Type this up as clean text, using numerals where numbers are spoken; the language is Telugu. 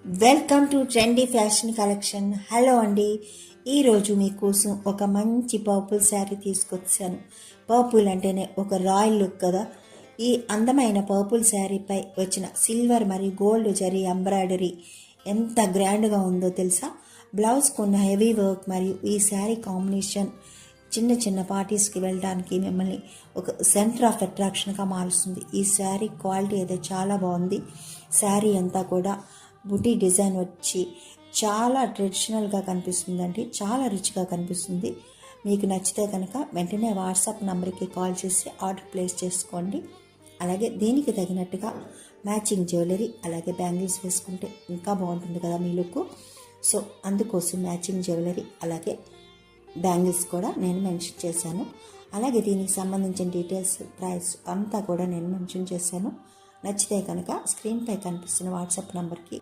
Welcome to trendy fashion collection. Hello అండి, ఈరోజు మీకోసం ఒక మంచి పర్పుల్ శారీ తీసుకొచ్చాను. పర్పుల్ అంటేనే ఒక రాయల్ లుక్ కదా. ఈ అందమైన పర్పుల్ శారీపై వచ్చిన సిల్వర్ మరియు గోల్డ్ జరీ ఎంబ్రాయిడరీ ఎంత గ్రాండ్గా ఉందో తెలుసా. బ్లౌజ్ కొన్న హెవీ వర్క్ మరియు ఈ శారీ కాంబినేషన్ చిన్న చిన్న పార్టీస్కి వెళ్ళడానికి మిమ్మల్ని ఒక సెంటర్ ఆఫ్ అట్రాక్షన్గా మారుస్తుంది. ఈ శారీ క్వాలిటీ అయితే చాలా బాగుంది. శారీ అంతా కూడా బుటీ డిజైన్ వచ్చి చాలా ట్రెడిషనల్గా కనిపిస్తుందండి, చాలా రిచ్గా కనిపిస్తుంది. మీకు నచ్చితే కనుక వెంటనే వాట్సాప్ నెంబర్కి కాల్ చేసి ఆర్డర్ ప్లేస్ చేసుకోండి. అలాగే దీనికి తగినట్టుగా మ్యాచింగ్ జ్యువెలరీ అలాగే బ్యాంగిల్స్ వేసుకుంటే ఇంకా బాగుంటుంది కదా మీ లుక్. సో అందుకోసం మ్యాచింగ్ జ్యువెలరీ అలాగే బ్యాంగిల్స్ కూడా నేను మెన్షన్ చేశాను. అలాగే దీనికి సంబంధించిన డీటెయిల్స్, ప్రైస్ అంతా కూడా నేను మెన్షన్ చేశాను. నచ్చితే కనుక స్క్రీన్పై కనిపిస్తున్న వాట్సాప్ నెంబర్కి